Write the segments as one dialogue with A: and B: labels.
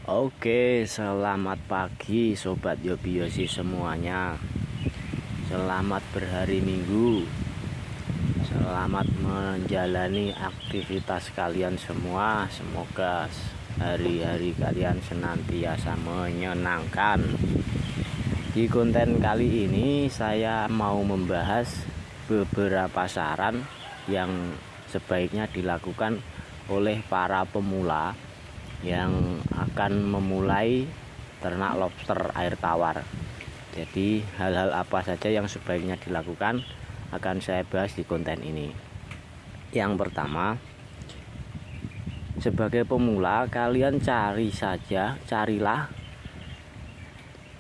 A: Oke, selamat pagi Sobat Yobi semuanya. Selamat berhari Minggu. Selamat menjalani aktivitas kalian semua. Semoga hari-hari kalian senantiasa menyenangkan. Di konten kali ini saya mau membahas beberapa saran yang sebaiknya dilakukan oleh para pemula yang akan memulai ternak lobster air tawar. Jadi hal-hal apa saja yang sebaiknya dilakukan akan saya bahas di konten ini. Yang pertama, sebagai pemula kalian carilah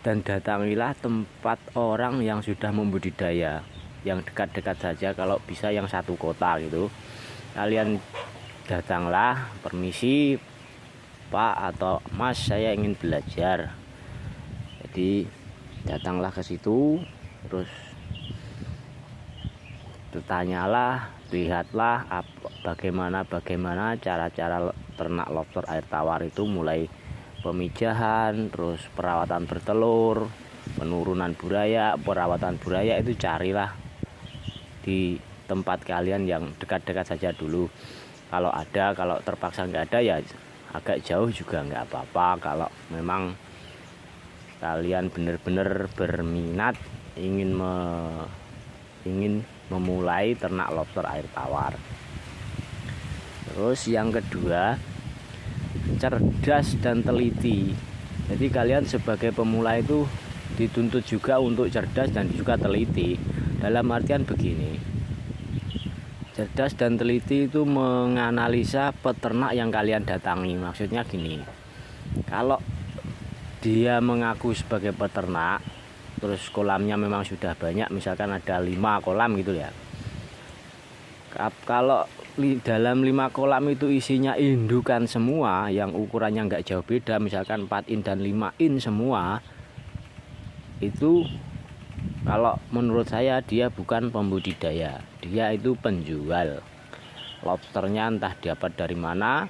A: dan datangilah tempat orang yang sudah membudidaya, yang dekat-dekat saja, kalau bisa yang satu kota gitu. Kalian datanglah, permisi Pak atau Mas, saya ingin belajar. Jadi datanglah ke situ, terus bertanyalah, lihatlah bagaimana cara-cara ternak lobster air tawar itu, mulai pemijahan, terus perawatan bertelur, penurunan buraya, perawatan buraya itu carilah di tempat kalian yang dekat-dekat saja dulu. Kalau ada, kalau terpaksa nggak ada ya agak jauh juga nggak apa-apa. Kalau memang kalian benar-benar berminat ingin memulai ternak lobster air tawar. Terus yang kedua, cerdas dan teliti. Jadi kalian sebagai pemula itu dituntut juga untuk cerdas dan juga teliti. Dalam artian begini, cerdas dan teliti itu menganalisa peternak yang kalian datangi. Maksudnya gini, kalau dia mengaku sebagai peternak, terus kolamnya memang sudah banyak, misalkan ada 5 kolam gitu ya. Kalau dalam 5 kolam itu isinya indukan semua yang ukurannya nggak jauh beda, misalkan 4 in dan 5 in semua, itu kalau menurut saya dia bukan pembudidaya, dia itu penjual. Lobsternya entah dapat dari mana,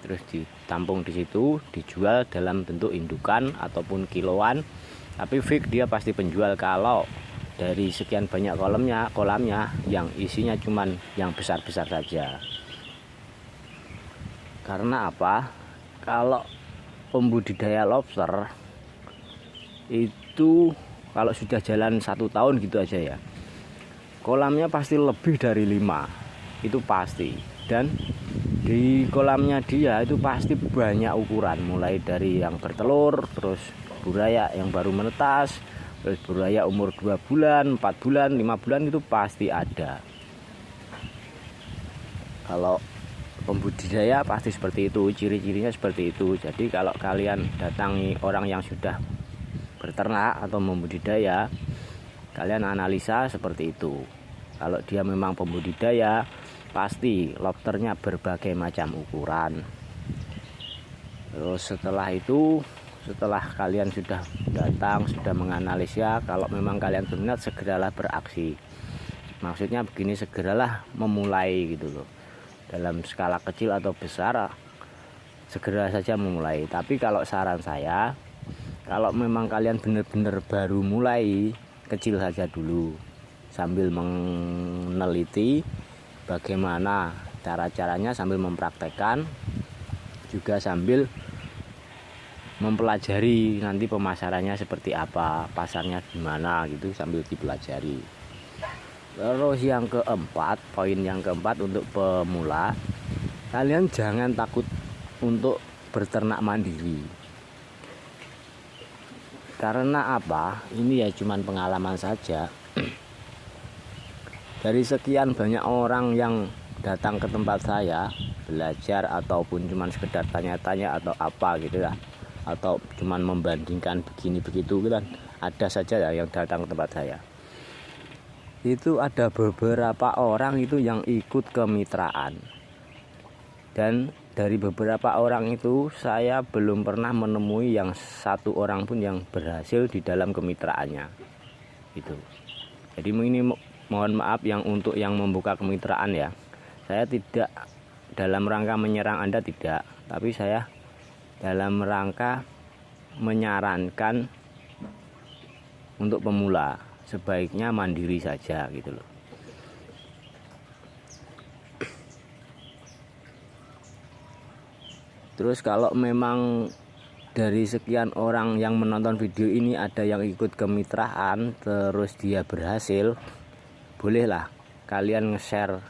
A: terus ditampung di situ, dijual dalam bentuk indukan ataupun kiloan. Tapi fix dia pasti penjual kalau dari sekian banyak kolamnya yang isinya cuman yang besar-besar saja. Karena apa? Kalau pembudidaya lobster itu kalau sudah jalan 1 tahun gitu aja ya, kolamnya pasti lebih dari 5, itu pasti. Dan di kolamnya dia itu pasti banyak ukuran, mulai dari yang bertelur, terus buraya yang baru menetas, terus buraya umur 2 bulan, 4 bulan, 5 bulan, itu pasti ada. Kalau pembudidaya pasti seperti itu, ciri-cirinya seperti itu. Jadi kalau kalian datangi orang yang sudah berternak atau membudidaya, kalian analisa seperti itu. Kalau dia memang pembudidaya, pasti lobsternya berbagai macam ukuran. Terus setelah itu, setelah kalian sudah datang, sudah menganalisa, kalau memang kalian berminat, segeralah beraksi. Maksudnya begini, segeralah memulai gitu loh. Dalam skala kecil atau besar, segera saja memulai. Tapi kalau saran saya, kalau memang kalian benar-benar baru mulai, kecil saja dulu, sambil meneliti bagaimana cara-caranya, sambil mempraktekkan, juga sambil mempelajari nanti pemasarannya seperti apa, pasarnya gimana gitu, sambil dipelajari. Terus yang keempat, poin yang keempat untuk pemula, kalian jangan takut untuk berternak mandiri. Karena apa? Ini ya cuman pengalaman saja. Dari sekian banyak orang yang datang ke tempat saya belajar ataupun cuman sekedar tanya-tanya atau apa gitu ya, atau cuman membandingkan begini begitu kan, ada saja ya yang datang ke tempat saya. Itu ada beberapa orang itu yang ikut kemitraan. Dan dari beberapa orang itu saya belum pernah menemui yang satu orang pun yang berhasil di dalam kemitraannya gitu. Jadi ini mohon maaf yang untuk yang membuka kemitraan ya, saya tidak dalam rangka menyerang Anda, tidak, tapi saya dalam rangka menyarankan untuk pemula sebaiknya mandiri saja gitu loh. Terus kalau memang dari sekian orang yang menonton video ini ada yang ikut kemitraan terus dia berhasil, bolehlah kalian nge-share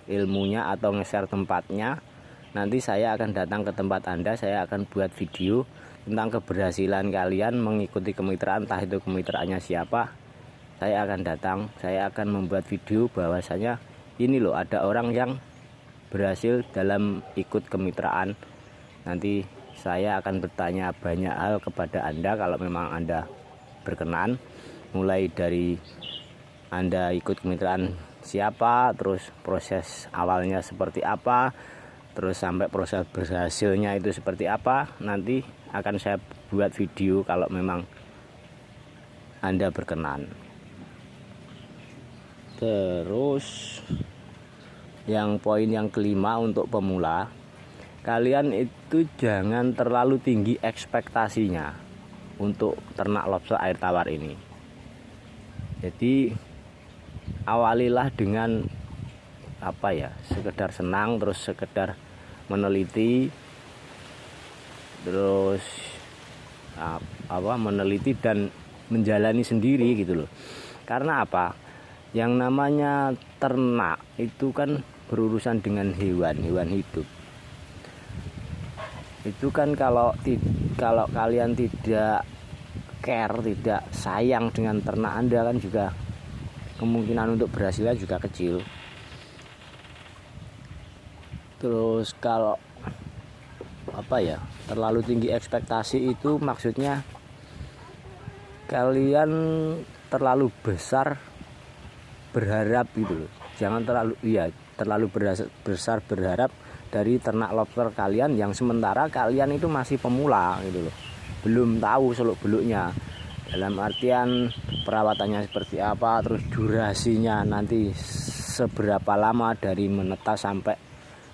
A: ilmunya atau nge-share tempatnya. Nanti saya akan datang ke tempat Anda, saya akan buat video tentang keberhasilan kalian mengikuti kemitraan, entah itu kemitraannya siapa. Saya akan datang, saya akan membuat video bahwasanya ini loh ada orang yang berhasil dalam ikut kemitraan. Nanti saya akan bertanya banyak hal kepada Anda kalau memang Anda berkenan, mulai dari Anda ikut kemitraan siapa, terus proses awalnya seperti apa, terus sampai proses berhasilnya itu seperti apa. Nanti akan saya buat video kalau memang Anda berkenan. Terus yang poin yang kelima untuk pemula, kalian itu jangan terlalu tinggi ekspektasinya untuk ternak lobster air tawar ini. Jadi awalilah dengan apa ya, sekedar senang, terus sekedar meneliti, terus meneliti dan menjalani sendiri gitu loh. Karena apa? Yang namanya ternak itu kan berurusan dengan hewan hidup. Itu kan kalau kalian tidak care, tidak sayang dengan ternak Anda, kan juga kemungkinan untuk berhasilnya juga kecil. Terus kalau terlalu tinggi ekspektasi itu maksudnya kalian terlalu besar berharap gitu loh. Jangan terlalu besar berharap dari ternak lobster kalian yang sementara kalian itu masih pemula gitu loh. Belum tahu seluk-beluknya. Dalam artian perawatannya seperti apa, terus durasinya nanti seberapa lama dari menetas sampai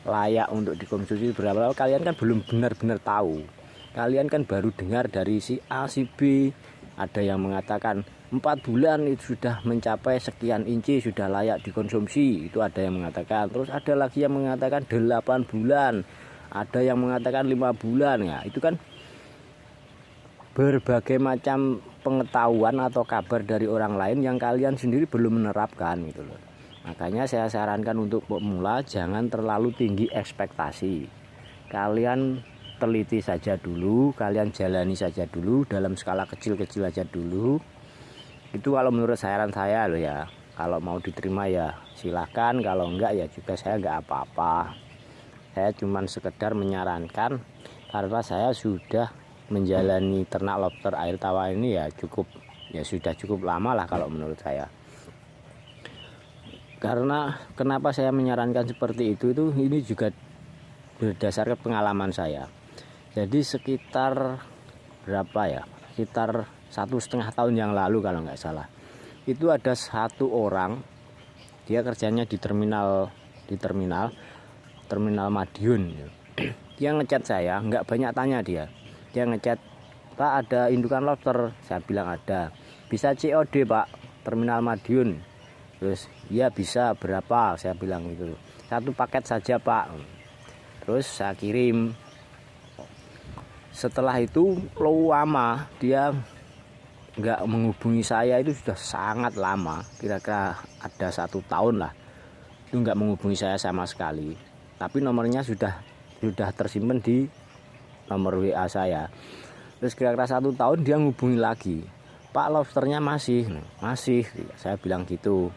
A: layak untuk dikonsumsi berapa lama, kalian kan belum benar-benar tahu. Kalian kan baru dengar dari si A, si B. Ada yang mengatakan 4 bulan itu sudah mencapai sekian inci, sudah layak dikonsumsi. Itu ada yang mengatakan. Terus ada lagi yang mengatakan 8 bulan. Ada yang mengatakan 5 bulan. Ya, itu kan berbagai macam pengetahuan atau kabar dari orang lain yang kalian sendiri belum menerapkan gitu loh. Makanya saya sarankan untuk pemula jangan terlalu tinggi ekspektasi. Kalian teliti saja dulu, kalian jalani saja dulu dalam skala kecil-kecil aja dulu. Itu kalau menurut saran saya loh ya. Kalau mau diterima ya silahkan, kalau enggak ya juga saya enggak apa-apa. Saya cuman sekedar menyarankan karena saya sudah menjalani ternak lobster air tawar ini sudah cukup lama lah kalau menurut saya. Karena kenapa saya menyarankan seperti itu ini juga berdasarkan pengalaman saya. Jadi sekitar sekitar 1,5 tahun yang lalu kalau nggak salah, itu ada satu orang, dia kerjanya di terminal Madiun. Dia ngechat saya, nggak banyak tanya dia ngechat, "Pak, ada indukan lobster?" Saya bilang ada. "Bisa COD Pak, terminal Madiun." Terus ya bisa, berapa? Saya bilang gitu. "1 paket saja Pak." Terus saya kirim. Setelah itu lama dia nggak menghubungi saya, itu sudah sangat lama, kira-kira ada 1 tahun lah. Itu nggak menghubungi saya sama sekali. Tapi nomornya sudah tersimpan di nomor WA saya. Terus kira-kira 1 tahun dia menghubungi lagi. "Pak, lobsternya masih." Saya bilang gitu.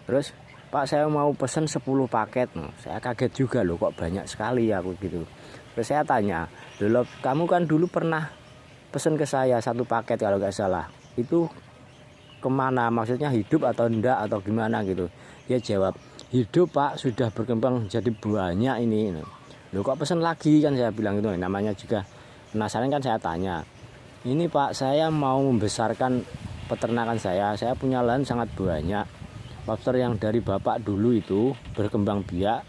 A: Terus, "Pak, saya mau pesen 10 paket." Saya kaget juga loh, kok banyak sekali aku gitu. Terus saya tanya, "Loh, kamu kan dulu pernah pesen ke saya 1 paket kalau nggak salah. Itu kemana? Maksudnya hidup atau enggak atau gimana gitu?" Dia jawab, "Hidup Pak, sudah berkembang jadi banyak ini." "Loh, kok pesen lagi?" Kan saya bilang gitu. Namanya juga penasaran kan, saya tanya. "Ini Pak, saya mau membesarkan peternakan saya punya lahan sangat banyak. Lobster yang dari Bapak dulu itu berkembang biak,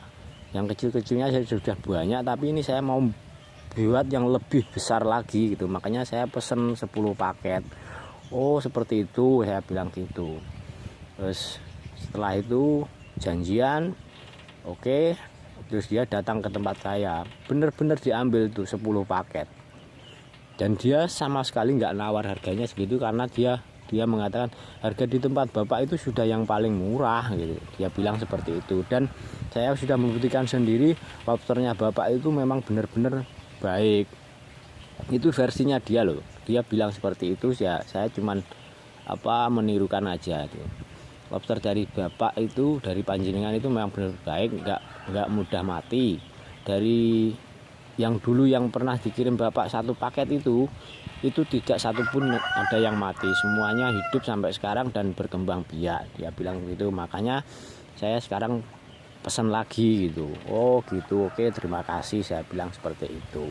A: yang kecil-kecilnya saya sudah banyak, tapi ini saya mau buat yang lebih besar lagi gitu, makanya saya pesen 10 paket. Oh seperti itu, saya bilang gitu. Terus setelah itu janjian, oke. Terus dia datang ke tempat saya, bener-bener diambil tuh 10 paket. Dan dia sama sekali nggak nawar harganya segitu, karena dia mengatakan harga di tempat bapak itu sudah yang paling murah gitu. Dia bilang seperti itu. Dan saya sudah membuktikan sendiri lobsternya bapak itu memang benar-benar baik. Itu versinya dia loh. Dia bilang seperti itu, ya saya cuman menirukan aja tuh. Lobster dari bapak itu, dari panjenengan itu memang benar baik, nggak mudah mati. Dari yang dulu yang pernah dikirim bapak 1 paket itu tidak satupun ada yang mati, semuanya hidup sampai sekarang dan berkembang biak. Dia bilang gitu, makanya saya sekarang pesan lagi gitu. Oh gitu, oke, terima kasih, saya bilang seperti itu.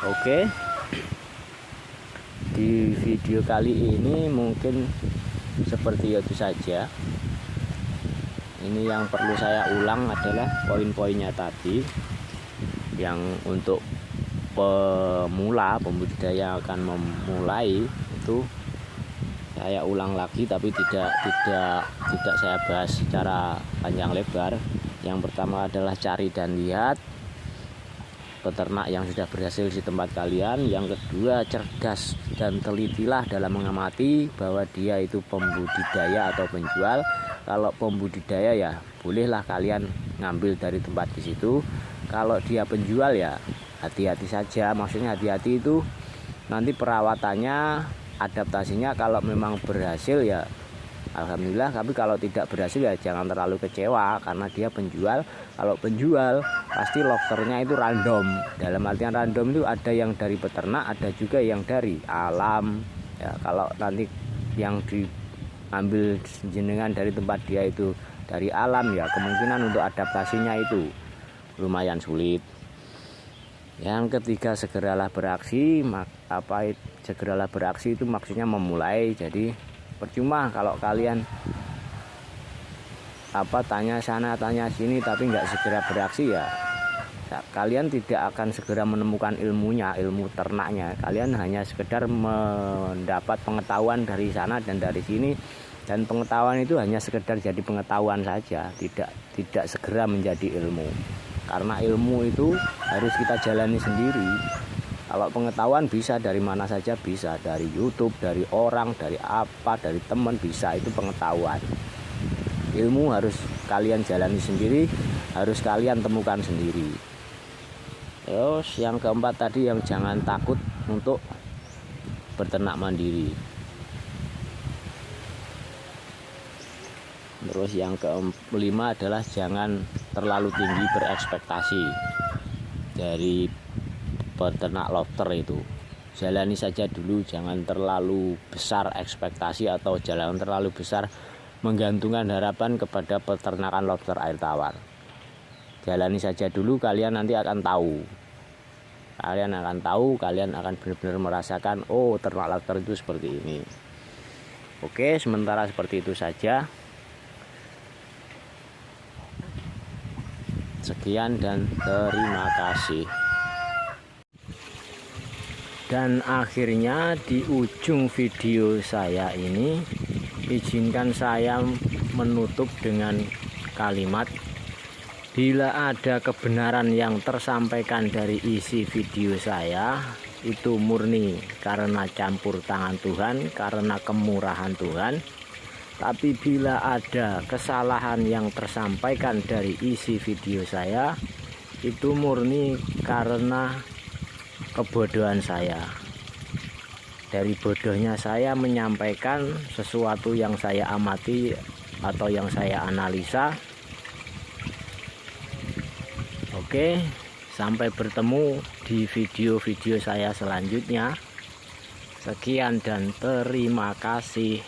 A: Oke, di video kali ini mungkin seperti itu saja. Ini yang perlu saya ulang adalah poin-poinnya tadi, yang untuk pemula, pembudidaya akan memulai itu saya ulang lagi, tapi tidak saya bahas secara panjang lebar. Yang pertama adalah cari dan lihat peternak yang sudah berhasil di tempat kalian. Yang kedua, cerdas dan telitilah dalam mengamati bahwa dia itu pembudidaya atau penjual. Kalau pembudidaya ya bolehlah kalian ngambil dari tempat di situ. Kalau dia penjual ya hati-hati saja. Maksudnya hati-hati itu nanti perawatannya, adaptasinya, kalau memang berhasil ya alhamdulillah, tapi kalau tidak berhasil ya jangan terlalu kecewa, karena dia penjual. Kalau penjual pasti lobsternya itu random. Dalam artian random itu ada yang dari peternak, ada juga yang dari alam ya. Kalau nanti yang diambil jenengan dari tempat dia itu dari alam, ya kemungkinan untuk adaptasinya itu lumayan sulit. Yang ketiga, segeralah beraksi. Segeralah beraksi itu maksudnya memulai. Jadi percuma kalau kalian tanya sana tanya sini tapi nggak segera beraksi, ya kalian tidak akan segera menemukan ilmu ternaknya. Kalian hanya sekedar mendapat pengetahuan dari sana dan dari sini, dan pengetahuan itu hanya sekedar jadi pengetahuan saja, tidak segera menjadi ilmu. Karena ilmu itu harus kita jalani sendiri. Kalau pengetahuan bisa dari mana saja, bisa dari YouTube, dari orang, dari dari teman, bisa, itu pengetahuan. Ilmu harus kalian jalani sendiri, harus kalian temukan sendiri. Terus yang keempat tadi, yang jangan takut untuk berternak mandiri. Terus yang kelima adalah jangan terlalu tinggi berekspektasi dari peternak lobster itu. Jalani saja dulu, jangan terlalu besar ekspektasi atau jangan terlalu besar menggantungkan harapan kepada peternakan lobster air tawar. Jalani saja dulu, kalian nanti akan tahu. Kalian akan benar-benar merasakan, oh ternak lobster itu seperti ini. Oke, sementara seperti itu saja. Sekian dan terima kasih. Dan akhirnya di ujung video saya ini, izinkan saya menutup dengan kalimat, bila ada kebenaran yang tersampaikan dari isi video saya, itu murni karena campur tangan Tuhan, karena kemurahan Tuhan. Tapi bila ada kesalahan yang tersampaikan dari isi video saya, itu murni karena kebodohan saya. Dari bodohnya saya menyampaikan sesuatu yang saya amati atau yang saya analisa. Oke, sampai bertemu di video-video saya selanjutnya. Sekian dan terima kasih.